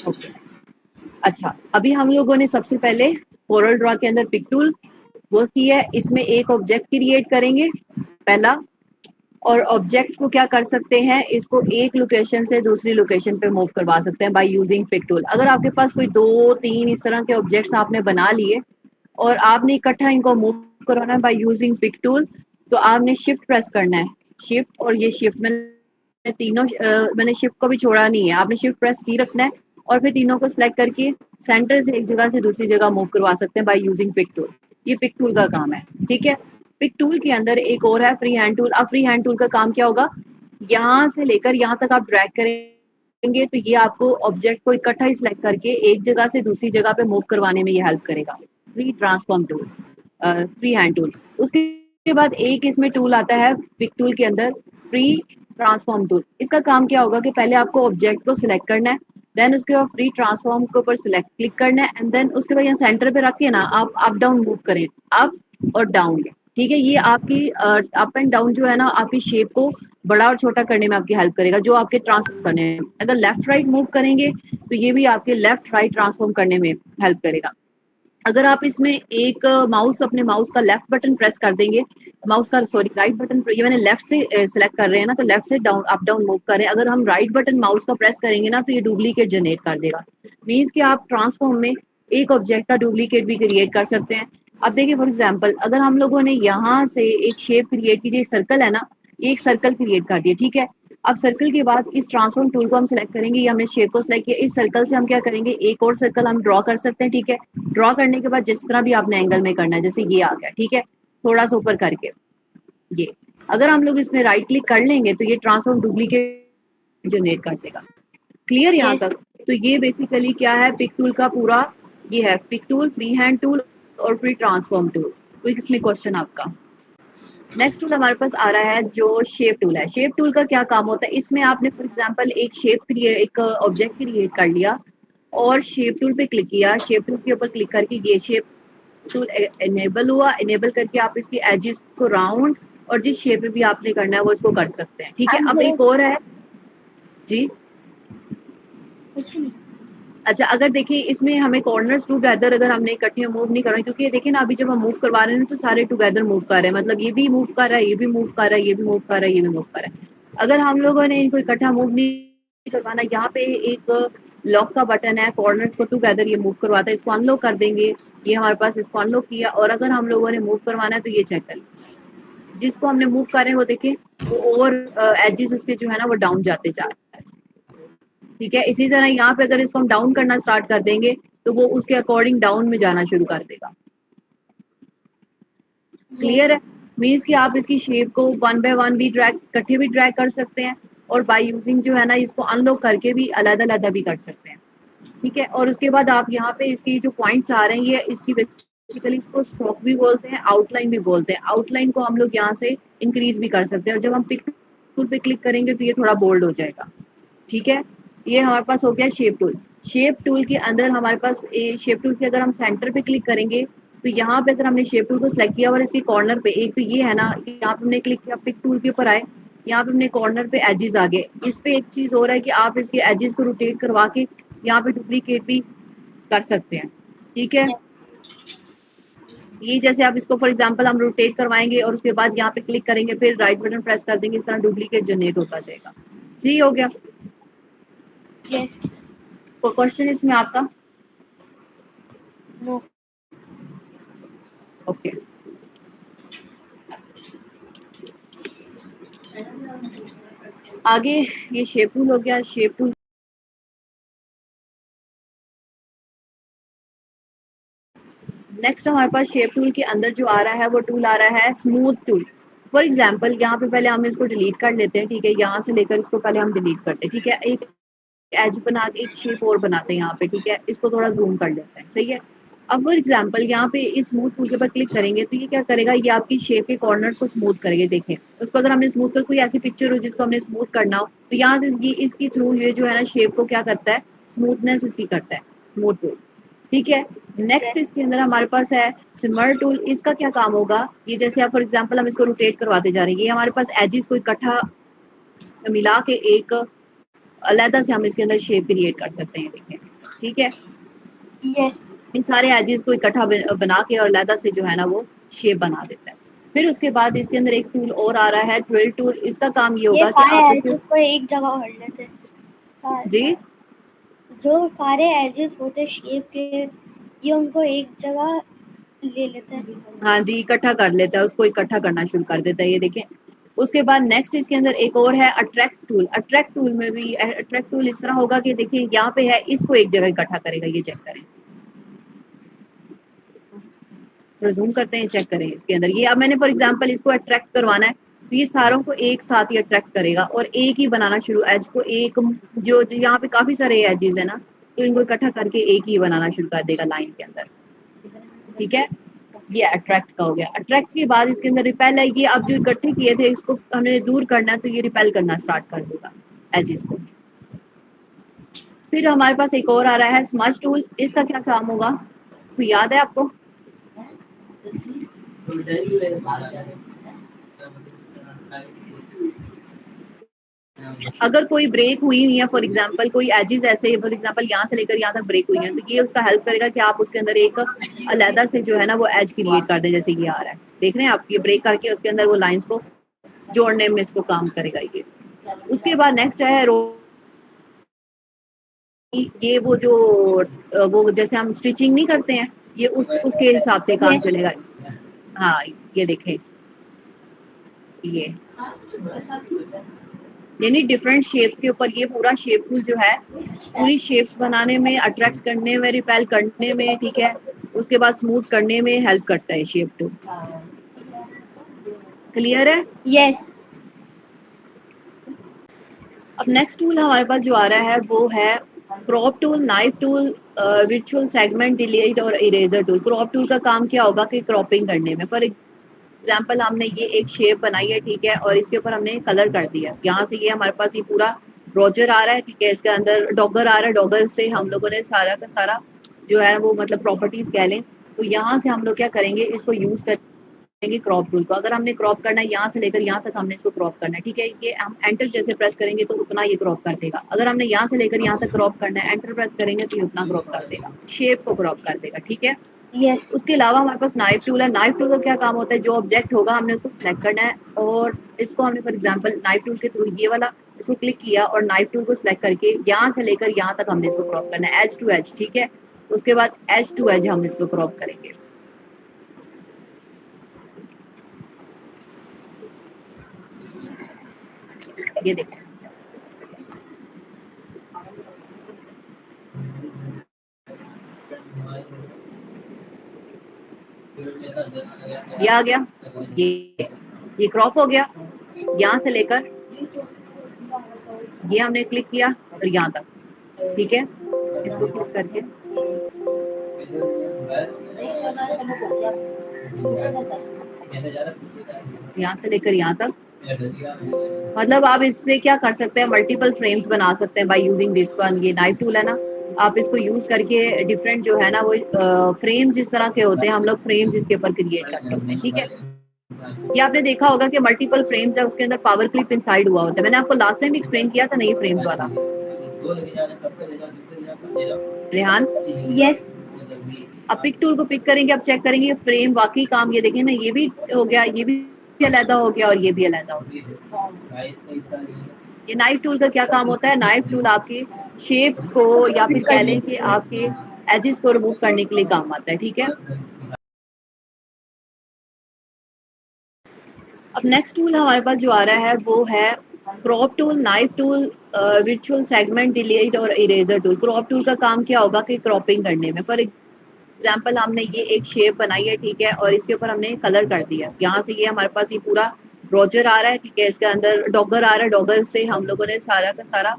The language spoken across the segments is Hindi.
ओके अच्छा, अभी हम लोगों ने सबसे पहले कोरल ड्रॉ के अंदर पिक टूल वो किया है। इसमें एक ऑब्जेक्ट क्रिएट करेंगे पहला, और ऑब्जेक्ट को क्या कर सकते हैं, इसको एक लोकेशन से दूसरी लोकेशन पे मूव करवा सकते हैं बाय यूजिंग पिक टूल। अगर आपके पास कोई 2-3 इस तरह के ऑब्जेक्ट्स आपने बना लिए और आपने इकट्ठा इनको मूव करवाना है बाय यूजिंग पिक टूल, तो आपने शिफ्ट प्रेस करना है, शिफ्ट और ये शिफ्ट मैंने तीनों मैंने शिफ्ट को भी छोड़ा नहीं है, आपने शिफ्ट प्रेस की रखना है और फिर तीनों को सिलेक्ट करके सेंटर से एक जगह से दूसरी जगह मूव करवा सकते हैं बाय यूजिंग पिक टूल। ये पिक टूल का काम है, ठीक है। पिक टूल के अंदर एक और है फ्री हैंड टूल। अब फ्री हैंड टूल का काम क्या होगा, यहाँ से लेकर यहाँ तक आप ड्रैग करेंगे तो ये आपको ऑब्जेक्ट को इकट्ठा ही सिलेक्ट करके एक जगह से दूसरी जगह पे मूव करवाने में ये हेल्प करेगा। Free transform tool, free hand tool. उसके बाद एक इसमें टूल आता है पिक टूल के अंदर, फ्री ट्रांसफॉर्म टूल। इसका काम क्या होगा कि पहले आपको ऑब्जेक्ट को सिलेक्ट करना है, देन उसके बाद फ्री ट्रांसफॉर्म के ऊपर सिलेक्ट क्लिक करना है, एंड देन उसके बाद यहाँ सेंटर पे रख के ना आप अप डाउन मूव करें, अप और डाउन, ठीक है। ये आपकी अप एंड डाउन जो है ना आपकी शेप को बड़ा और छोटा करने में आपकी हेल्प करेगा, जो आपके ट्रांसफॉर्म करने में। अगर लेफ्ट राइट मूव करेंगे तो ये भी आपके लेफ्ट राइट ट्रांसफॉर्म करने में हेल्प करेगा। अगर आप इसमें एक माउस, अपने माउस का लेफ्ट बटन प्रेस कर देंगे, माउस का सॉरी राइट बटन, ये मैंने लेफ्ट से सिलेक्ट कर रहे हैं ना, तो लेफ्ट से डाउन अप डाउन मूव करें। अगर हम राइट बटन माउस का प्रेस करेंगे ना तो ये डुप्लीकेट जनरेट कर देगा। मीन्स कि आप ट्रांसफॉर्म में एक ऑब्जेक्ट का डुप्लीकेट भी क्रिएट कर सकते हैं। अब देखिए फॉर एग्जाम्पल, अगर हम लोगों ने यहाँ से एक शेप क्रिएट की, सर्कल है ना, एक सर्कल क्रिएट कर दिया, ठीक है। अब सर्कल के बाद इस ट्रांसफॉर्म टूल को हम सिलेक्ट करेंगे, ये हमने शेप को सिलेक्ट किया, इस सर्कल से हम क्या करेंगे, एक और सर्कल हम ड्रॉ कर सकते हैं, ठीक है। ड्रॉ करने के बाद जिस तरह भी आपने एंगल में करना है, जैसे ये आ गया, ठीक है, थोड़ा सा ऊपर करके ये, अगर हम लोग इसमें राइट क्लिक कर लेंगे तो ये ट्रांसफॉर्म डुप्लीकेट जनरेट कर देगा। क्लियर यहाँ तक? तो ये बेसिकली क्या है, पिक टूल का पूरा ये है, pick tool, free hand tool और फ्री ट्रांसफॉर्म टूल। तो इसमें क्वेश्चन आपका। नेक्स्ट टूल हमारे पास आ रहा है जो शेप टूल है। शेप टूल का क्या काम होता है, इसमें आपने फॉर एग्जांपल एक शेप क्रिएट, एक ऑब्जेक्ट क्रिएट कर लिया और शेप टूल पे क्लिक किया, शेप टूल के ऊपर क्लिक करके ये शेप टूल एनेबल हुआ, एनेबल करके आप इसकी एजेस को राउंड और जिस शेप में भी आपने करना है वो इसको कर सकते हैं, ठीक है। अब एक और है जी, अच्छा, अगर देखिए इसमें हमें कॉर्नर्स टूगेदर अगर हमने इकट्ठे मूव नहीं करना, क्योंकि देखिए ना अभी जब हम मूव करवा रहे हैं तो सारे टुगेदर मूव कर रहे हैं, मतलब ये भी मूव कर रहा है, ये भी मूव कर रहा है, ये भी मूव कर रहा है, ये भी मूव कर रहा है। अगर हम लोगों ने इनको इकट्ठा मूव नहीं करवाना, यहाँ पे एक लॉक का बटन है, कॉर्नर्स को टुगेदर ये मूव करवाता है, इसको अनलॉक कर देंगे, ये हमारे पास इसको अनलॉक किया। और अगर हम लोगों ने मूव करवाना है तो ये चेक कर, जिसको हमने मूव कर रहे हैं वो देखिए वो और एजेस उसके जो है ना वो डाउन जाते जा रहे हैं, ठीक है। इसी तरह यहाँ पे अगर इसको हम डाउन करना स्टार्ट कर देंगे तो वो उसके अकॉर्डिंग डाउन में जाना शुरू कर देगा। क्लियर है? मीन्स कि आप इसकी शेप को वन बाय वन भी ड्रैग, इकट्ठे भी ड्रैग कर सकते हैं और बाय यूजिंग जो है ना इसको अनलॉक करके भी अलग अलग भी कर सकते हैं, ठीक है। और उसके बाद आप यहाँ पे इसकी जो पॉइंट्स आ रहे हैं ये इसकी बेसिकली इसको स्ट्रोक भी बोलते हैं, आउटलाइन भी बोलते हैं। आउटलाइन को हम लोग यहाँ से इंक्रीज भी कर सकते हैं और जब हम पिक टूल पे क्लिक करेंगे तो ये थोड़ा बोल्ड हो जाएगा, ठीक है। ये हमारे पास हो गया शेप टूल। शेप टूल के अंदर हमारे पास शेप टूल के अगर हम सेंटर पे क्लिक करेंगे तो यहाँ पे अगर हमने शेप टूल को सिलेक्ट किया और इसके कॉर्नर पे एक तो ये है ना, यहाँ पे हमने क्लिक किया, पिक टूल के ऊपर आए, यहाँ पे हमने कॉर्नर पे एजेस आ गए। इस पे एक चीज हो रहा है कि आप इसके एजेस को रोटेट करवा के यहाँ पे डुप्लीकेट भी कर सकते हैं, ठीक है। ये जैसे आप इसको फॉर एग्जांपल हम रोटेट करवाएंगे और उसके बाद यहाँ पे क्लिक करेंगे, फिर राइट बटन प्रेस कर देंगे, इस तरह डुप्लीकेट जनरेट होता जाएगा। जी हो गया? तो क्वेश्चन इसमें आपका? नो। ओके, आगे ये शेप टूल हो गया। शेप टूल नेक्स्ट हमारे पास शेप टूल के अंदर जो आ रहा है वो टूल आ रहा है स्मूथ टूल। फॉर एग्जांपल यहाँ पे पहले हम इसको डिलीट कर लेते हैं, ठीक है। यहाँ से लेकर इसको पहले हम डिलीट करते हैं, ठीक है। एक एज बना के एक शेप और बनाते हैं यहाँ पे, ठीक है। इसको थोड़ा जूम कर लेते हैं, सही है। अब फॉर एग्जांपल यहाँ पे इस स्मूथ टूल के ऊपर क्लिक करेंगे तो ये क्या करेगा, ये आपकी शेप के कॉर्नर्स को स्मूथ करेंगे। देखें उसको अगर हमने स्मूथ कर, कोई ऐसी पिक्चर हो जिसको हमने स्मूथ करना हो तो यहाँ से ये इसकी थ्रू ये जो है ना शेप को क्या करता है, स्मूथनेस इसकी करता है स्मूथ टूल, ठीक है। नेक्स्ट इसके अंदर हमारे पास है सिमर टूल। इसका क्या काम होगा, ये जैसे आप फॉर एग्जांपल हम इसको रोटेट करवाते जा रहे हैं, ये हमारे पास एजेस को इकट्ठा मिला के एक अलग से हम इसके अंदर शेप क्रिएट कर सकते हैं, देखिए ठीक है। यस इन सारे एजेस को इकट्ठा बना के और लैदा से जो है ना वो शेप बना देता है। फिर उसके बाद इसके अंदर एक टूल और आ रहा है, ट्विल टूल। इसका काम ये होगा कि आप इसको को एक जगह कर लेते हैं जी, जो सारे एजेस होते शेप के, ये उनको एक जगह ले लेते हैं। हाँ जी, इकट्ठा कर लेता है, उसको इकट्ठा करना शुरू कर देता है। ये देखें। उसके बाद नेक्स्ट इसके अंदर एक और है अट्रैक्ट टूल। अट्रैक्ट टूल में भी अट्रैक्ट टूल इस तरह होगा कि देखिए यहाँ पे है, इसको एक जगह इकट्ठा करेगा। ये चेक करें, जूम करते हैं, चेक करें इसके अंदर। ये अब मैंने फॉर एग्जांपल इसको अट्रैक्ट करवाना है, तो ये सारों को एक साथ ही अट्रैक्ट करेगा और एक ही बनाना शुरू, एज को एक, जो यहाँ पे काफी सारे एजेस है ना, तो इनको इकट्ठा करके एक ही बनाना शुरू कर देगा लाइन के अंदर। ठीक है, ये अट्रैक्ट का हो गया। अट्रैक्ट के बाद इसके अंदर रिपेल है। ये अब जो इकट्ठे किए थे इसको हमने दूर करना है, तो ये रिपेल करना स्टार्ट कर देगा एजेस को। फिर हमारे पास एक और आ रहा है स्मज टूल। इसका क्या काम होगा, तो याद है आपको? अगर कोई ब्रेक हुई है, फॉर एग्जांपल कोई एजेस ऐसे, फॉर एग्जांपल यहाँ से लेकर यहाँ तक ब्रेक हुई है, तो ये उसका हेल्प करेगा कि आप उसके अंदर एक अलहदा से जो है ना वो एज क्रिएट कर दें। जैसे ये आ रहा है, देख रहे हैं आप, ये ब्रेक करके उसके अंदर वो लाइंस को जोड़ने में इसको काम करेगा ये। उसके बाद नेक्स्ट है ये वो जो वो जैसे हम स्टिचिंग नहीं करते हैं, ये उसके हिसाब से काम चलेगा। हाँ, ये देखें, ये यानी डिफरेंट शेप्स के ऊपर ये पूरा शेप टूल जो है, पूरी शेप्स बनाने में, अट्रैक्ट करने में, रिपेल करने में, ठीक है, उसके बाद स्मूथ करने में हेल्प करता है शेप टूल। क्लियर है? यस। अब नेक्स्ट टूल हमारे पास जो आ रहा है वो है crop tool, knife tool, virtual segment, delete और इरेजर टूल। क्रॉप टूल का काम क्या होगा कि क्रॉपिंग करने में, फॉर एग्जाम्पल हमने ये एक शेप बनाई है, ठीक है, और इसके ऊपर हमने कलर कर दिया। यहाँ से ये हमारे पास ये पूरा रोजर आ रहा है, ठीक है, इसके अंदर डॉगर आ रहा है, डॉगर से हम लोगों ने सारा का सारा जो है वो मतलब प्रॉपर्टीज कह लें, तो यहाँ से हम लोग क्या करेंगे, इसको यूज करेंगे क्रॉप टूल को। अगर हमने क्रॉप करना है यहाँ से लेकर यहाँ तक, हमने इसको क्रॉप करना है, ठीक है, ये हम एंटर जैसे प्रेस करेंगे तो उतना ये क्रॉप कर देगा। अगर हमने यहाँ से लेकर यहाँ तक क्रॉप करना है, एंटर प्रेस करेंगे तो ये उतना क्रॉप कर देगा, शेप को क्रॉप कर देगा। ठीक है, यस। उसके अलावा हमारे पास नाइफ टूल है। नाइफ टूल का क्या काम होता है, जो ऑब्जेक्ट होगा हमने उसको सिलेक्ट करना है और इसको हमने फॉर एग्जांपल नाइफ टूल के थ्रू ये वाला इसको क्लिक किया और नाइफ टूल को सिलेक्ट करके यहाँ से लेकर यहाँ तक हमने इसको क्रॉप करना है, एज टू एज। ठीक है, उसके बाद एज टू एज हम इसको क्रॉप करेंगे। ये देखिए, ये आ गया, ये क्रॉप हो गया यहाँ से लेकर ये हमने क्लिक किया और यहाँ तक। ठीक है, इसको क्लिक करके यहाँ से लेकर यहाँ तक, मतलब आप इससे क्या कर सकते हैं, मल्टीपल फ्रेम्स बना सकते हैं बाय यूजिंग दिस वन। ये नाइफ टूल है ना, आप इसको यूज करके डिफरेंट जो है ना वो फ्रेम्स इस तरह के होते हैं, हम लोग फ्रेम्स इसके ऊपर क्रिएट कर सकते हैं। ठीक है, ये आपने देखा होगा कि मल्टीपल फ्रेम्स है, उसके अंदर पावर क्लिप इनसाइड हुआ होता है। मैंने आपको लास्ट टाइम एक्सप्लेन किया था ना ये फ्रेम्स वाला, रेहान। यस। अब पिक टूल को पिक करेंगे, अब चेक करेंगे फ्रेम वाकई काम, ये देखें ना, ये भी हो गया, ये भी अलहदा हो गया और ये भी अलहदा हो गया। ये नाइफ टूल का क्या काम होता है, नाइफ टूल आपके शेप्स को या फिर कह लें कि आपके एजेस को रिमूव करने के लिए काम आता है। ठीक है, अब नेक्स्ट टूल हमारे पास जो आ रहा है वो है crop tool, knife tool, virtual segment, delete और इरेजर टूल। क्रॉप टूल का काम क्या होगा कि क्रॉपिंग करने में, फॉर एग्जाम्पल हमने ये एक शेप बनाई है, ठीक है, और इसके ऊपर हमने कलर कर दिया। यहाँ से ये हमारे पास ये पूरा रोजर आ रहा है, ठीक है, इसके अंदर डॉगर आ रहा है, डॉगर से हम लोगों ने सारा का सारा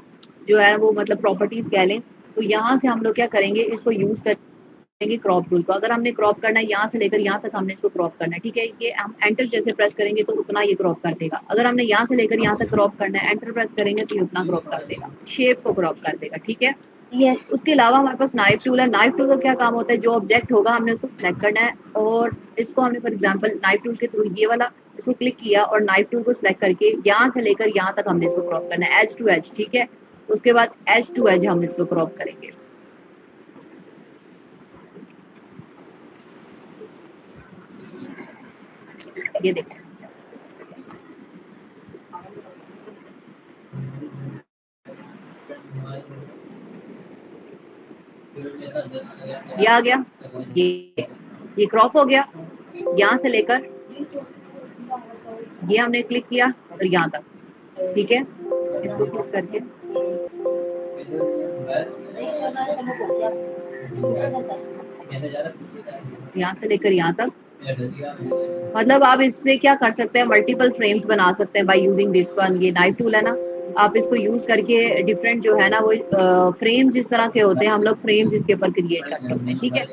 जो है वो मतलब प्रॉपर्टीज कह लें, तो यहाँ से हम लोग क्या करेंगे, इसको यूज करेंगे क्रॉप टूल को। अगर हमने क्रॉप करना है यहाँ से लेकर यहाँ तक, हमने इसको क्रॉप करना है। ठीक है, ये हम एंटर जैसे प्रेस करेंगे तो उतना ये क्रॉप कर देगा। अगर हमने यहाँ से लेकर यहाँ तक क्रॉप करना है, एंटर प्रेस करेंगे तो ये उतना क्रॉप कर देगा, शेप को क्रॉप कर देगा। ठीक है, यस। उसके अलावा हमारे पास नाइफ टूल है। नाइफ टूल का क्या काम होता है, जो ऑब्जेक्ट होगा हमने उसको सिलेक्ट करना है और इसको हमने फॉर एग्जांपल नाइफ टूल के थ्रू ये वाला इसको क्लिक किया और नाइफ टूल को सिलेक्ट करके यहाँ से लेकर यहाँ तक हमने इसको क्रॉप करना है, एज टू एज। ठीक है, उसके बाद एज टू एज हम इसको क्रॉप करेंगे। ये देखें, ये आ गया, ये क्रॉप हो गया, यहाँ से लेकर ये हमने क्लिक किया और यहाँ तक, ठीक है। इसको क्लिक करके यहाँ से लेकर यहाँ तक, मतलब आप इससे क्या कर सकते हैं, मल्टीपल फ्रेम्स बना सकते हैं बाय यूजिंग दिस वन। ये नाइफ टूल है ना, आप इसको यूज करके डिफरेंट जो है ना वो फ्रेम्स इस तरह के होते हैं, हम लोग फ्रेम्स इसके ऊपर क्रिएट कर सकते हैं, ठीक है।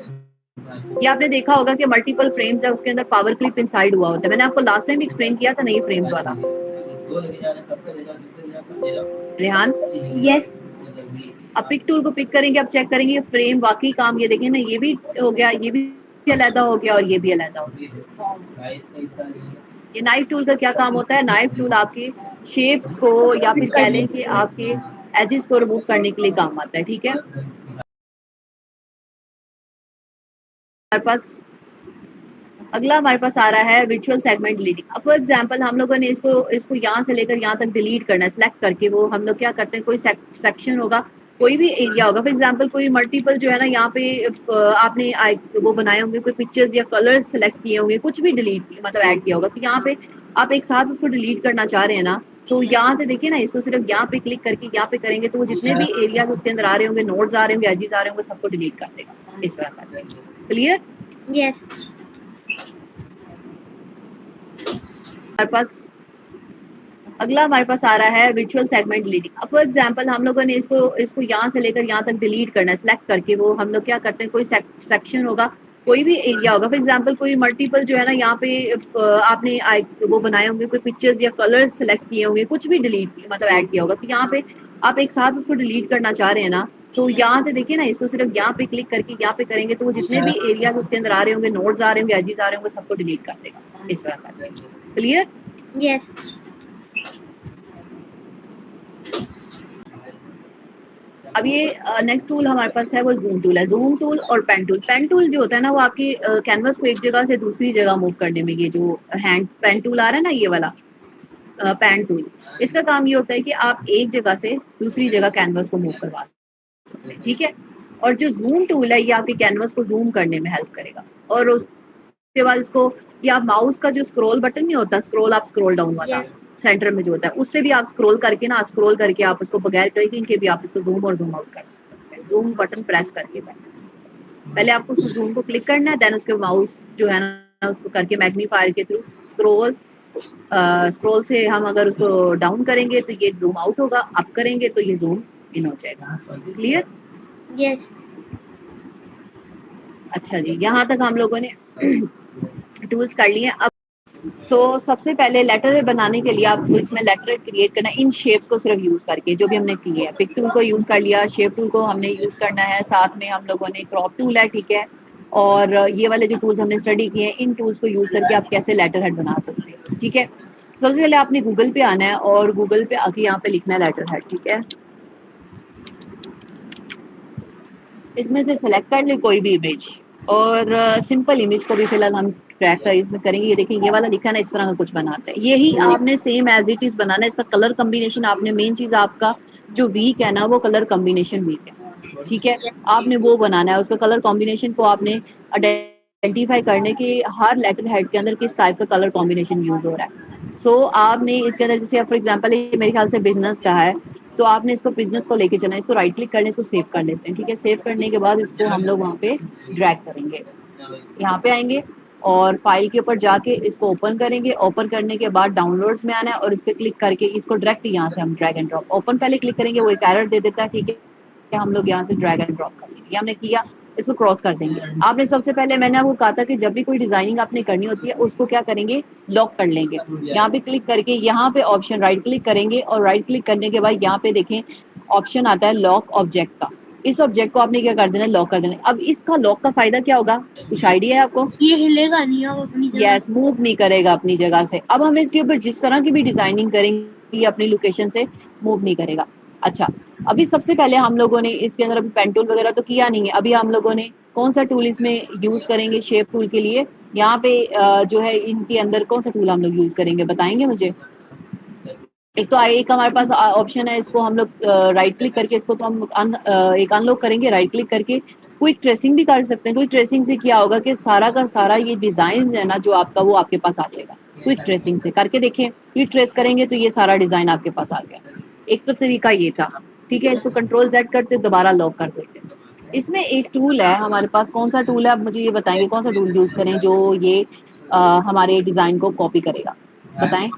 ये आपने देखा होगा कि मल्टीपल फ्रेम्स है, उसके अंदर पावर क्लिप इनसाइड हुआ होता है। मैंने आपको लास्ट टाइम एक्सप्लेन किया था ना ये फ्रेम्स वाला, रेहान। यस अब पिक टूल को पिक करेंगे, अब चेक करेंगे फ्रेम वाकई काम, ये देखें ना, ये भी हो गया, ये भी अलहदा हो गया और ये भी अलहदा हो गया। ये नाइफ टूल का क्या काम होता है, नाइफ टूल आपके शेप्स को या फिर कह लें कि आपके एजेस को रिमूव करने के लिए काम आता है, ठीक है। हमारे पास अगला हमारे पास आ रहा है विजुअल सेगमेंट डिलीटिंग। अब फॉर एग्जांपल हम लोगों ने इसको यहाँ से लेकर यहाँ तक डिलीट करना है, सिलेक्ट करके वो हम लोग क्या करते हैं, कोई सेक्शन होगा, कोई भी एरिया होगा, फॉर एग्जांपल कोई मल्टीपल जो है ना यहाँ पे आपने वो बनाए होंगे, कोई पिक्चर्स या कलर्स सेलेक्ट किए होंगे, कुछ भी डिलीट मतलब ऐड किया होगा, तो यहाँ पे आप एक साथ उसको डिलीट करना चाह रहे हैं ना, तो यहाँ से देखिए ना, इसको सिर्फ यहाँ पे क्लिक करके यहाँ पे करेंगे तो वो जितने भी एरिया उसके अंदर आ रहे होंगे, नोड्स आ रहे होंगे, एजेस आ रहे होंगे, सबको डिलीट कर देगा इस तरह करके। क्लियर? यस हमारे पास अगला हमारे पास आ रहा है विजुअल सेगमेंट डिलीटिंग। अब फॉर एग्जांपल हम लोगों ने इसको यहाँ से लेकर यहाँ तक डिलीट करना है, सिलेक्ट करके वो हम लोग क्या करते हैं, कोई सेक्शन होगा, कोई भी एरिया होगा, फॉर एग्जांपल कोई मल्टीपल जो है ना यहाँ पे आपने वो बनाए होंगे, कोई पिक्चर्स या कलर्स सेलेक्ट किए होंगे, कुछ भी डिलीट मतलब ऐड किया होगा, तो यहाँ पे आप एक साथ उसको डिलीट करना चाह रहे हैं ना, तो यहाँ से देखिए ना, इसको सिर्फ यहाँ पे क्लिक करके यहाँ पे करेंगे तो वो जितने भी एरिया उसके अंदर आ रहे होंगे, नोड्स आ रहे होंगे, एजेस आ रहे होंगे, सबको डिलीट कर देगा इस तरह करके। क्लियर? यस अब ये नेक्स्ट टूल हमारे पास है वो जूम टूल है। जूम टूल और पेन टूल, पेन टूल जो होता है ना वो आपकी कैनवस को एक जगह से दूसरी जगह मूव करने में, ये जो हैंड पेन टूल आ रहा है ना, ये वाला पेन टूल, इसका काम ये होता है कि आप एक जगह से दूसरी जगह कैनवस को मूव करवा सकते हैं, ठीक है। और जो जूम टूल है ये आपकी कैनवस को जूम करने में हेल्प करेगा, और उसके बाद इसको या माउस का जो स्क्रॉल बटन नहीं होता, स्क्रॉल आप स्क्रॉल डाउन वाला सेंटर में जो होता है, उससे भी आप स्क्रॉल करके आप उसको बगैर क्लिकिंग के भी आप इसको जूम और जूम आउट कर सकते हैं, जूम बटन प्रेस करके। पहले आपको उसको जूम को क्लिक करना है, देन उसके माउस जो है ना उसको करके मैग्नीफायर के थ्रू स्क्रॉल से हम अगर उसको डाउन करेंगे तो ये जूम आउट होगा, अप करेंगे तो ये जूम इन हो जाएगा। क्लियर? यस अच्छा जी, यहाँ तक हम लोगों ने टूल्स कर लिए। अब सबसे पहले लेटर बनाने के लिए आपको इसमें लेटर क्रिएट करना है, इन शेप्स को सिर्फ यूज करके, जो भी हमने किए है। पिक टूल को यूज कर लिया, शेप टूल को हमने यूज करना है, साथ में हम लोगों ने क्रॉप टूल है, ठीक है, और ये वाले जो टूल्स हमने स्टडी किए हैं, इन टूल्स को यूज करके आप कैसे लेटर हेड बना सकते हैं, ठीक है। सबसे पहले आपने गूगल पे आना है और गूगल पे आके यहाँ पे लिखना है लेटर हेड, ठीक है। इसमें से सिलेक्ट कर ले कोई भी इमेज, और सिंपल इमेज को भी फिलहाल हम ट्रैक का इसमें करेंगे। ये देखिए ये वाला लिखा ना, इस तरह का कुछ बनाते हैं, यही आपने सेम एज इट इज बनाना है। इसका कलर कॉम्बिनेशन आपने, मेन चीज आपका जो वीक है ना वो कलर कॉम्बिनेशन वीक है, ठीक है, आपने वो बनाना है। उसका कलर कॉम्बिनेशन को आपने आइडेंटिफाई करने के हर लेटर हेड के अंदर किस टाइप का कलर कॉम्बिनेशन यूज हो रहा है। आपने इसके अंदर जैसे फॉर एग्जाम्पल ये मेरे ख्याल से बिजनेस का है, तो आपने इसको बिजनेस को लेके चलना है, इसको राइट क्लिक करने, इसको सेव कर लेते हैं, ठीक है। सेव करने के बाद इसको हम लोग वहाँ पे ड्रैग करेंगे, यहाँ पे आएंगे और फाइल के ऊपर जाके इसको ओपन करेंगे। ओपन करने के बाद डाउनलोड्स में आना है और इस पर क्लिक करके इसको डायरेक्ट यहाँ से हम ड्रैग एंड ड्रॉप, ओपन पहले क्लिक करेंगे वो एक एरर दे देता है, ठीक है, हम लोग यहाँ से ड्रैग एंड ड्रॉप कर लेंगे। ये हमने किया, इसको क्रॉस कर देंगे। आपने सबसे पहले मैंने आपको कहा था कि जब भी कोई डिजाइनिंग आपने करनी होती है उसको क्या करेंगे, लॉक कर लेंगे। यहाँ पे क्लिक करके यहाँ पे ऑप्शन राइट क्लिक करेंगे और राइट क्लिक करने के बाद यहाँ पे देखें ऑप्शन आता है लॉक ऑब्जेक्ट का। इस ऑब्जेक्ट को आपने क्या कर देना, लॉक कर देना। अब इसका लॉक का फायदा क्या होगा, कुछ आइडिया है आपको? ये हिलेगा नहीं, अब अपनी जगह यस, मूव नहीं करेगा अपनी जगह से। अब हम इसके ऊपर जिस तरह की भी डिजाइनिंग करेंगे अपनी लोकेशन से मूव नहीं करेगा। अच्छा, अभी सबसे पहले हम लोगों ने इसके अंदर अभी पेन टूल वगैरह तो किया नहीं है, अभी हम लोगों ने कौन सा टूल इसमें यूज करेंगे शेप टूल के लिए? यहाँ पे जो है इनके अंदर कौन सा टूल हम लोग यूज करेंगे, बताएंगे मुझे? एक तो एक हमारे पास ऑप्शन है, इसको हम लोग राइट क्लिक करके इसको तो हम एक अनलॉक करेंगे राइट क्लिक करके। क्विक ट्रेसिंग भी कर सकते हैं। क्विक ट्रेसिंग से क्या होगा कि सारा का सारा ये डिजाइन है ना जो आपका, वो आपके पास आ जाएगा। क्विक ट्रेसिंग से करके देखें, क्विक ट्रेस करेंगे तो ये सारा डिजाइन आपके पास आ गया। एक तो तरीका ये था, ठीक है। इसको कंट्रोल Z करते दोबारा लॉक कर देते। इसमें एक टूल है हमारे पास, कौन सा टूल है आप मुझे ये बताएंगे, कौन सा टूल यूज करें जो ये हमारे डिजाइन को कॉपी करेगा, बताएं।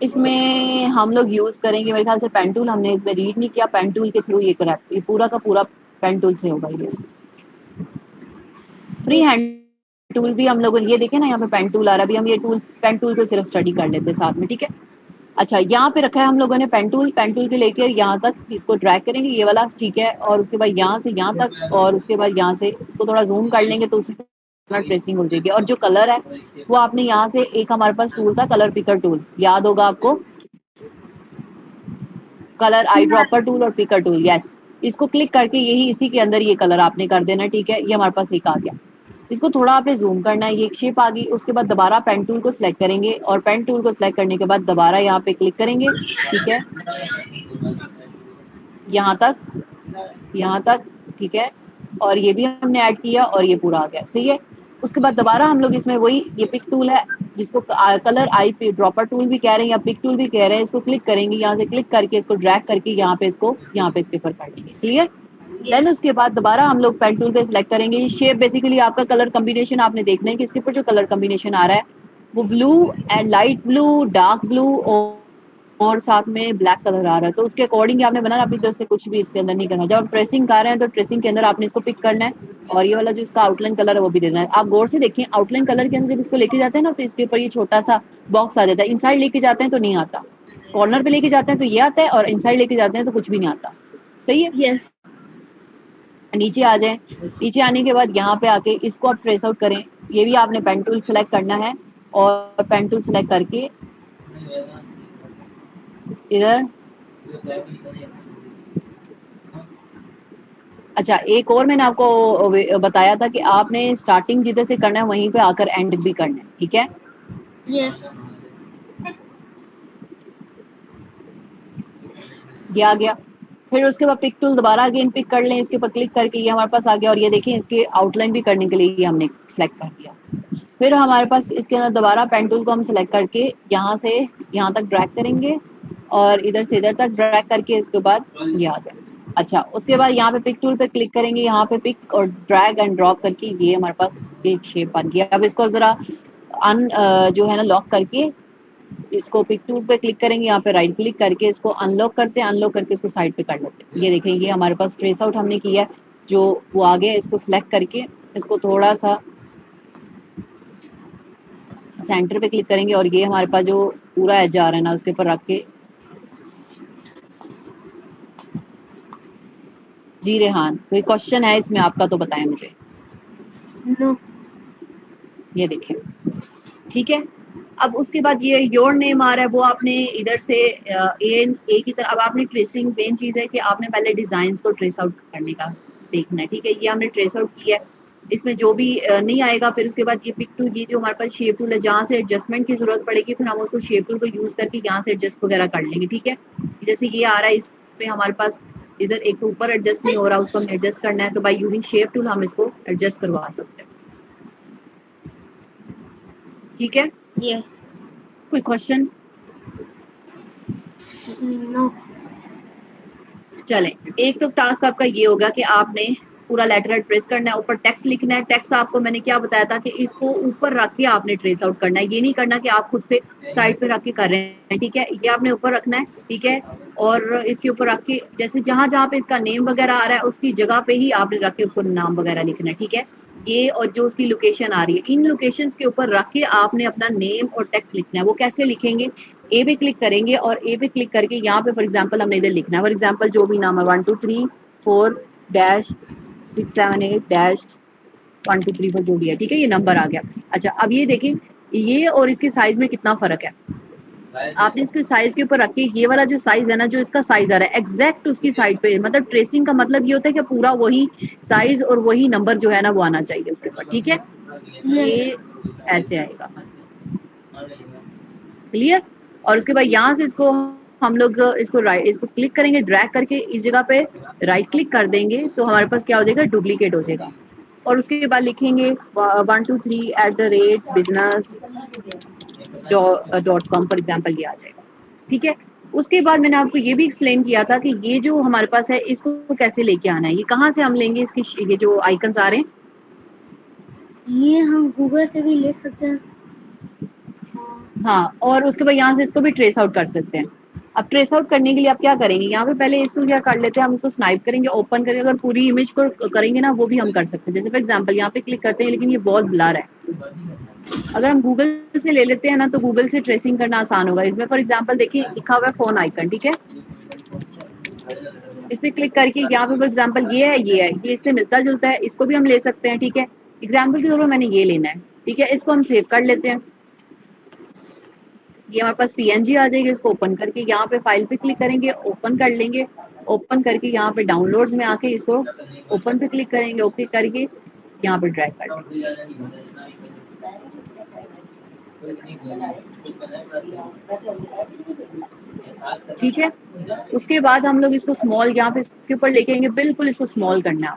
इसमें हम लोग यूज करेंगे मेरे ख्याल से पेन टूल। हमने इसमें रीड नहीं किया, पेन टूल के थ्रू ये करेक्ट, ये पूरा का पूरा पेन टूल से होगा। ये फ्री हैंड टूल भी हम लोगों ने, ये देखे ना यहाँ पे पेन टूल आ रहा है, अभी हम ये टूल पेन टूल को सिर्फ स्टडी कर लेते हैं साथ में, ठीक है। अच्छा, यहाँ पे रखा है हम लोगों ने पेन टूल के लेकर यहाँ तक इसको ड्रैग करेंगे, ये वाला, ठीक है। और उसके बाद यहाँ से यहाँ तक, और उसके बाद यहाँ से इसको थोड़ा जूम कर लेंगे तो उसमें ट्रेसिंग हो जाएगी। और जो कलर है वो आपने यहाँ से, एक हमारे पास टूल था कलर पिकर टूल, याद होगा आपको, कलर आई ड्रॉपर टूल और पिकर टूल, यस। इसको क्लिक करके यही इसी के अंदर ये कलर आपने कर देना, ठीक है। ये हमारे पास एक आ गया। इसको थोड़ा आपने जूम करना है, ये एक शेप आ गई। उसके बाद दोबारा पेन टूल को सिलेक्ट करेंगे और पेन टूल को सिलेक्ट करने के बाद दोबारा यहाँ पे क्लिक करेंगे, ठीक है, यहाँ तक, ठीक है। और ये भी हमने ऐड किया और ये पूरा आ गया, सही है। उसके बाद दोबारा हम लोग इसमें वही, ये पिक टूल है जिसको कलर आई पे ड्रॉपर टूल भी कह रहे हैं या पिक टूल भी कह रहे हैं, इसको क्लिक करेंगे, यहाँ से क्लिक करके इसको ड्रैग करके यहाँ पे इसके ऊपर कर देंगे, ठीक है। देन उसके बाद दोबारा हम लोग पेन टूल पे सिलेक्ट करेंगे। ये शेप बेसिकली आपका कलर कॉम्बिनेशन आपने देखना है कि इसके ऊपर जो कलर कॉम्बिनेशन आ रहा है वो blue and light blue, dark blue और साथ में ब्लैक कलर आ रहा है, तो उसके अकॉर्डिंग आपने बनाना, अपनी तरफ से कुछ भी इसके अंदर नहीं करना। जब आप ट्रेसिंग कर रहे हैं तो ट्रेसिंग के अंदर आपने इसको पिक करना है और ये वाला जो इसका आउटलाइन कलर है वो भी देना है। आप गौर से देखिए, आउटलाइन कलर के अंदर जब इसको लेके जाते हैं ना तो इसके ऊपर ये छोटा सा बॉक्स आ जाता है। इनसाइड लेके जाते हैं तो नहीं आता, कॉर्नर पे लेके जाते हैं तो ये आता है, और इनसाइड लेके जाते हैं तो कुछ भी नहीं आता, सही है। yes. नीचे आ जाएं, नीचे आने के बाद यहाँ पे आके इसको आप ट्रेस आउट करें। ये भी आपने पेन टूल सेलेक्ट करना है और पेन टूल सेलेक्ट करके इधर, अच्छा एक और मैंने आपको बताया था कि आपने स्टार्टिंग जिधर से करना है वहीं पे आकर एंड भी करना है, ठीक है। yes. ये आ गया। फिर उसके बाद पिक टूल दोबारा अगेन पिक कर लें, इसके ऊपर क्लिक करके ये हमारे पास आ गया। और ये देखें इसके आउटलाइन भी करने के लिए ये हमने सेलेक्ट कर दिया। फिर हमारे पास इसके अंदर दोबारा पेन टूल को हम सेलेक्ट करके यहाँ से यहाँ तक ड्रैग करेंगे और इधर से इधर तक ड्रैग करके इसके बाद ये आ गया। अच्छा, उसके बाद यहाँ पे पिक टूल पे क्लिक करेंगे, यहाँ पे पिक और ड्रैग एंड ड्रॉप करके ये हमारे पास एक शेप बन गया। अब इसको जरा जो है ना लॉक करके, इसको पिक टूल पे क्लिक करेंगे, यहाँ पे राइट क्लिक करके इसको अनलॉक करते हैं, अनलॉक करके इसको साइड पे कर लेते हैं। ये देखें, ये हमारे पास ट्रेस आउट हमने किया है जो वो आ गया। इसको सिलेक्ट करके इसको थोड़ा सा सेंटर पे क्लिक करेंगे और ये हमारे पास जो पूरा एज आ रहा है ना उसके ऊपर रख के, जी रेहान कोई क्वेश्चन है इसमें आपका तो बताएं मुझे। no. ये देखिए, ठीक है। अब उसके बाद ये योर नेम आ रहा है, वो आपने इधर से ए की तरह, अब आपने ट्रेसिंग, मेन चीज़ है कि आपने पहले डिज़ाइन को ट्रेस आउट करने का देखना है, ठीक है। ये हमने ट्रेस आउट किया है, इसमें जो भी नहीं आएगा फिर उसके बाद ये पिक टूल, ये जो हमारे पास शेप टूल है, जहाँ से एडजस्टमेंट की जरूरत पड़ेगी फिर हम उसको शेप टूल को यूज़ करके यहाँ से एडजस्ट वगैरह कर लेंगे, ठीक है। जैसे ये आ रहा है, इसमें हमारे पास इधर एक तो ऊपर एडजस्ट नहीं हो रहा, उसको हमें एडजस्ट करना है, तो बाय यूजिंग शेप टूल हम इसको एडजस्ट करवा सकते हैं, ठीक है। yeah. कोई क्वेश्चन? no. चलें, एक तो टास्क आपका ये होगा कि आपने पूरा लेटर ट्रेस करना है, ऊपर टेक्स्ट लिखना है। टेक्स्ट आपको मैंने क्या बताया था कि इसको ऊपर रख के आपने ट्रेस आउट करना है, ये नहीं करना कि आप खुद से साइड पे रख के कर रहे हैं, ठीक है। ये आपने ऊपर रखना है, ठीक है। और इसके ऊपर रख के जैसे जहां जहां पे इसका नेम वगैरह आ रहा है उसकी जगह पे ही आपने रख के उसको नाम वगैरह लिखना है, ठीक है। ये और जो उसकी लोकेशन आ रही है, इन लोकेशंस के ऊपर रख के आपने अपना नेम और टेक्स्ट लिखना है। वो कैसे लिखेंगे? ए पे क्लिक करेंगे और ए पे क्लिक करके यहाँ पे फॉर एग्जांपल हमने इधर लिखना है, फॉर एग्जांपल जो भी नाम है 1 2 3 4 डैश 6 7 8 डैश 1 2 3 4 जोड़ी है, ठीक है। ये नंबर आ गया। अच्छा, अब ये देखें, ये और इसके साइज में कितना फर्क है, आपने इसके साइज के ऊपर रख के ये वाला जो साइज है ना, जो इसका साइज आ रहा है एग्जैक्ट उसकी साइड पे, मतलब ट्रेसिंग का मतलब ये होता है कि पूरा वही साइज और वही नंबर जो है ना वो आना चाहिए उसके ऊपर, ठीक है। ये ऐसे आएगा, क्लियर। और उसके बाद यहाँ से इसको हम लोग इसको क्लिक करेंगे, ड्रैग करके इस जगह पे राइट क्लिक कर देंगे तो हमारे पास क्या हो जाएगा, डुप्लीकेट हो जाएगा। और उसके बाद लिखेंगे 123@business.com फॉर एग्जाम्पल, ये आ जाएगा, ठीक है। उसके बाद मैंने आपको ये भी एक्सप्लेन किया था कि ये जो हमारे पास है इसको कैसे लेके आना है, ये कहाँ से हम लेंगे, इसकी ये जो आइकन्स आ रहे हैं ये हम गूगल से भी ले सकते हैं। हाँ, और उसके बाद यहाँ से इसको भी ट्रेस आउट कर सकते हैं। अब ट्रेस आउट करने के लिए आप क्या करेंगे, यहाँ पे पहले इसको क्या कर लेते हैं, हम इसको स्नाइप करेंगे, ओपन करेंगे, अगर पूरी इमेज को करेंगे ना वो भी हम कर सकते हैं। जैसे फॉर एग्जांपल यहाँ पे क्लिक करते हैं लेकिन ये बहुत ब्लर है, अगर हम गूगल से ले लेते हैं ना तो गूगल से ट्रेसिंग करना आसान होगा। इसमें फॉर एग्जाम्पल देखिए लिखा हुआ है फोन आइकन, ठीक है। इस पे क्लिक करके यहाँ पे फॉर एग्जाम्पल ये इससे मिलता जुलता है, इसको भी हम ले सकते हैं, ठीक है। एग्जाम्पल के तौर पर मैंने ये लेना है, ठीक है, इसको हम सेव कर लेते हैं। ये हमारे पास पीएनजी आ जाएगी, इसको ओपन करके यहाँ पे फाइल पे क्लिक करेंगे, ओपन कर लेंगे, ओपन करके यहाँ पे डाउनलोड्स में आके इसको ओपन पे क्लिक करेंगे, ओके करके यहाँ पे ड्रैग कर लेंगे, ठीक है। उसके बाद हम लोग इसको स्मॉल यहाँ पे इसके ऊपर लेके आएंगे, बिल्कुल इसको स्मॉल करना है।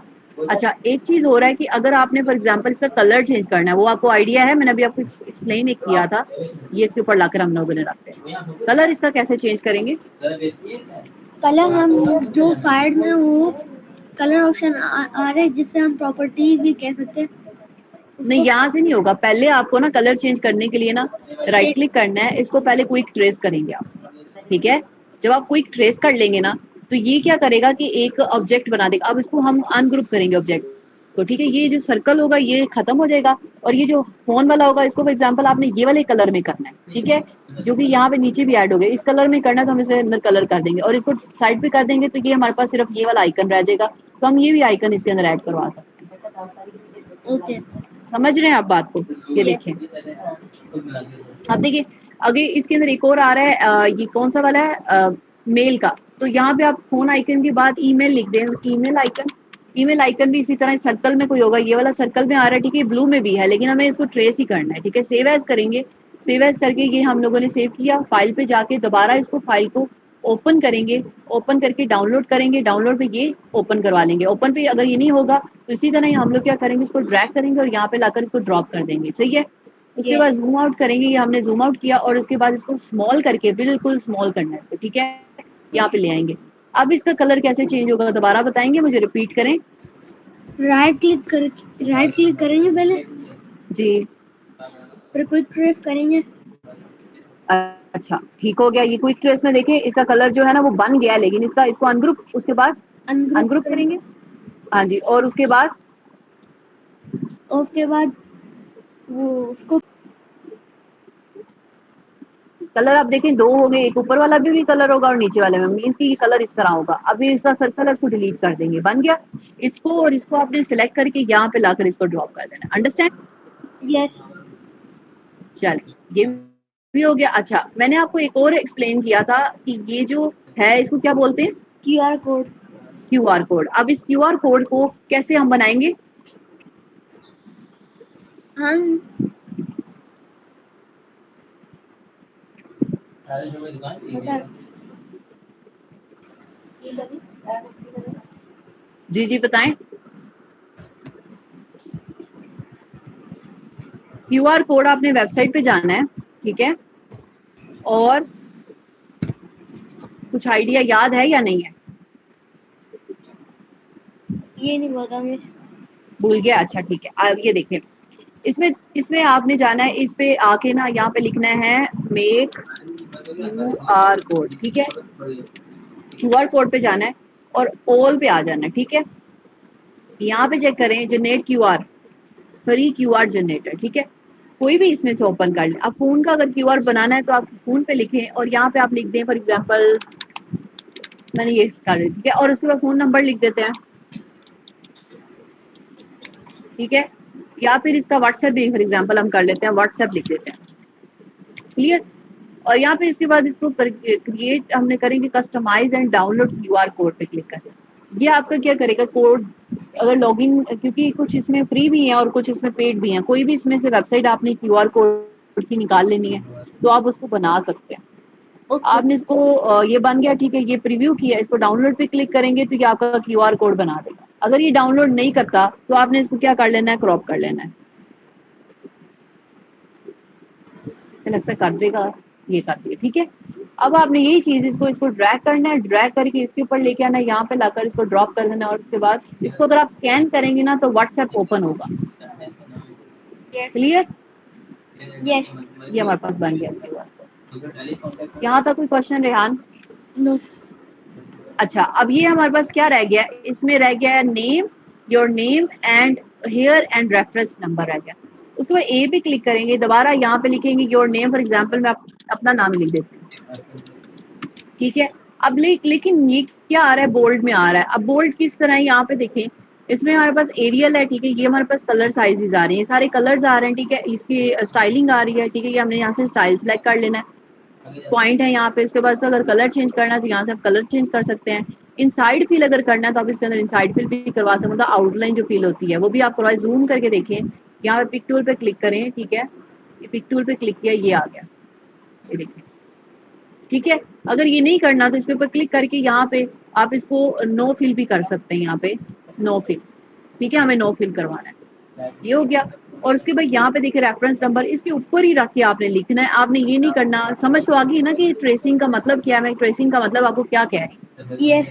अच्छा, एक चीज हो रहा है कि अगर आपने फॉर एग्जांपल इसका कलर चेंज करना है, वो आपको आइडिया है, मैंने अभी आपको एक्सप्लेन एक किया था, ये इसके ऊपर लाकर हम लोगों ने रखते हैं। कलर इसका कैसे चेंज करेंगे, कलर हम जो साइड में वो कलर ऑप्शन आ रहे हैं जिससे हम प्रॉपर्टीज भी कह सकते हैं। नहीं, यहाँ से नहीं होगा, पहले आपको ना कलर चेंज करने के लिए ना राइट क्लिक करना है, इसको पहले क्विक ट्रेस करेंगे आप, ठीक है। जब आप क्विक ट्रेस कर लेंगे ना तो ये क्या करेगा कि एक ऑब्जेक्ट बना देगा। अब इसको हम अनग्रुप करेंगे ऑब्जेक्ट को, ठीक है। ये जो सर्कल होगा ये खत्म हो जाएगा, और ये जो फोन वाला होगा इसको फॉर एग्जाम्पल आपने ये वाले कलर में करना है, ठीक है, जो कि यहाँ पे नीचे भी ऐड हो गया, इस कलर में करना है तो हम इसके अंदर कलर कर देंगे, और इसको साइड पे कर देंगे तो ये हमारे पास सिर्फ ये वाला आइकन रह जाएगा, तो हम ये भी आइकन इसके अंदर ऐड करवा सकते हैं। ओके, समझ रहे हैं आप बात को, ये देखें। अब देखिए आगे इसके अंदर एक और आ रहा है, ये कौन सा वाला है, मेल का। तो यहाँ पे आप फोन आइकन के बाद ईमेल लिख दें, ईमेल आइकन भी इसी तरह सर्कल में कोई होगा, ये वाला सर्कल में आ रहा है, ठीक है, ब्लू में भी है, लेकिन हमें इसको ट्रेस ही करना है, ठीक है। सेव एज करेंगे, सेव एज करके ये हम लोगों ने सेव किया, फाइल पे जाके दोबारा इसको फाइल को ओपन करेंगे, ओपन करके डाउनलोड करेंगे, डाउनलोड पे ये ओपन करवा लेंगे। ओपन पे अगर ये नहीं होगा तो इसी तरह ही हम लोग क्या करेंगे, इसको ड्रैग करेंगे और यहाँ पे लाकर इसको ड्रॉप कर देंगे, सही है। उसके बाद जूम आउट करेंगे, ये हमने जूम आउट किया, और उसके बाद इसको स्मॉल करके बिल्कुल स्मॉल करना है इसको, ठीक है, यहाँ पे ले आएंगे। अब इसका कलर कैसे चेंज होगा दोबारा बताएंगे, मुझे रिपीट करें। राइट क्लिक करेंगे पहले जी, फिर क्विक ट्रेस करेंगे। अच्छा ठीक हो गया। ये क्विक ट्रेस में देखें इसका कलर जो है ना वो बन गया, लेकिन इसको अनग्रुप, उसके बाद अनग्रुप करेंगे, हाँ जी, और उसके बाद वो उसको कलर आप देखें दो हो गए, एक ऊपर वाला भी कलर होगा और नीचे वाले में, मीन्स की ये कलर इस तरह होगा। अभी इसका सर्कल है, इसको डिलीट कर देंगे, बन गया। इसको और इसको आपने सिलेक्ट करके यहाँ पे लाकर इसको ड्रॉप कर देना, अंडरस्टैंड। यस, चलिए ये भी हो गया। अच्छा, मैंने आपको एक और एक्सप्लेन किया था कि ये जो है इसको क्या बोलते हैं, क्यूआर कोड। QR code. अब इस क्यूआर कोड को कैसे हम बनाएंगे, हम जी जी बताएं। क्यूआर कोड आपने वेबसाइट पे जाना है, ठीक है, और कुछ आइडिया याद है या नहीं है, ये नहीं पता मुझे, भूल गया, अच्छा ठीक है। अब ये देखिए इसमें आपने जाना है, इस पे आके ना यहाँ पे लिखना है मेक क्यूआर कोड, ठीक है, क्यूआर कोड पे जाना है और ऑल पे आ जाना है, ठीक है। यहाँ पे चेक करें generate QR, free QR generator, ठीक है, कोई भी इसमें से ओपन कर ले। अब फोन का अगर क्यूआर बनाना है तो आप फोन पे लिखें और यहाँ पे आप लिख दें फॉर एग्जांपल मैंने ये कर दी, ठीक है, और उसके बाद फोन नंबर लिख देते हैं, ठीक है, या फिर इसका व्हाट्सएप भी फॉर एग्जांपल हम कर लेते हैं, व्हाट्सएप लिख देते हैं, क्लियर। और यहाँ पे इसके बाद इसको क्रिएट हमने करेंगे customize and download QR code पे क्लिक करें। ये आपका क्या करेगा कोड, अगर लॉगिन, क्योंकि कुछ इसमें फ्री भी है और कुछ इसमें पेड भी है, कोई भी इसमें से वेबसाइट आपने क्यूआर कोड की निकाल लेनी है तो आप उसको बना सकते हैं। आपने इसको ये बन गया, ठीक है, ये प्रीव्यू किया, इसको डाउनलोड पे क्लिक करेंगे तो ये आपका क्यूआर कोड बना देगा। अगर ये डाउनलोड नहीं करता तो आपने इसको क्या कर लेना है, क्रॉप कर लेना है। लगता है कर देगा, ये कर दिया, ठीक है। अब आपने यही चीज इसको ड्रैग करना है, ड्रैग करके इसके ऊपर लेके आना है, यहाँ पे लाकर इसको ड्रॉप कर देना है और उसके बाद इसको अगर आप स्कैन करेंगे ना तो व्हाट्सएप ओपन होगा। क्लियर? ये हमारे पास बन गया। यहाँ तक कोई क्वेश्चन रेहान? नो। अच्छा, अब ये हमारे पास क्या रह गया, इसमें रह गया है name, your name and hair and reference number रह गया। उसके बाद ए पे क्लिक करेंगे, दोबारा यहाँ पे लिखेंगे योर नेम, फॉर एग्जांपल मैं अपना नाम लिख देती हूँ, ठीक है। अब लेकिन ये क्या आ रहा है, बोल्ड में आ रहा है। अब बोल्ड किस तरह है, यहाँ पे देखें, इसमें हमारे पास एरियल है, ठीक है, ये हमारे पास कलर साइजेस आ रहे हैं, सारे कलर्स आ रहे हैं, ठीक है, इसकी स्टाइलिंग आ रही है, ठीक है, ये हमने यहाँ से स्टाइल सेलेक्ट कर लेना है, पॉइंट है यहाँ पे। इसके बाद अगर कलर चेंज करना है तो यहाँ से आप कलर चेंज कर सकते हैं। इनसाइड फील अगर करना है तो आप इसके अंदर इनसाइड फील भी करवा सकते हैं, आउटलाइन जो फील होती है वो भी आप करवाए। जूम करके देखें, यहाँ पे पिक टूल पे क्लिक करें, ठीक है, पिक टूल पे क्लिक किया, ये आ गया, ये देखिए, ठीक है। अगर ये नहीं करना तो इस पे ऊपर क्लिक करके यहाँ पे आप इसको नो फिल भी कर सकते हैं, यहाँ पे नो फिल, ठीक है, हमें नो फिल करवाना है, ये हो गया। और उसके बाद यहाँ पे देखिए रेफरेंस नंबर, इसके ऊपर ही रख के आपने लिखना है, आपने ये नहीं करना। समझ तो आ गई ना कि ट्रेसिंग का मतलब क्या है, ट्रेसिंग का मतलब आपको क्या क्या है। ये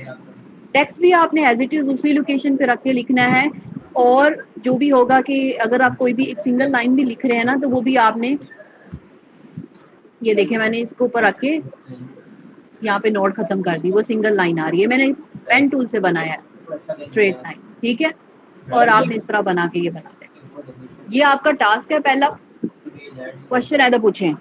टेक्स्ट भी आपने एज इट इज उसी लोकेशन पे रख के लिखना है, और जो भी होगा कि अगर आप कोई भी एक सिंगल लाइन भी लिख रहे हैं ना तो वो भी आपने, ये देखें मैंने इसको ऊपर रख के यहाँ पे नोट खत्म कर दी, वो सिंगल लाइन आ रही है, मैंने पेन टूल से बनाया है स्ट्रेट लाइन, ठीक है। और आपने इस तरह बना के ये बना दिया। ये आपका टास्क है पहला। क्वेश्चन है तो पूछें।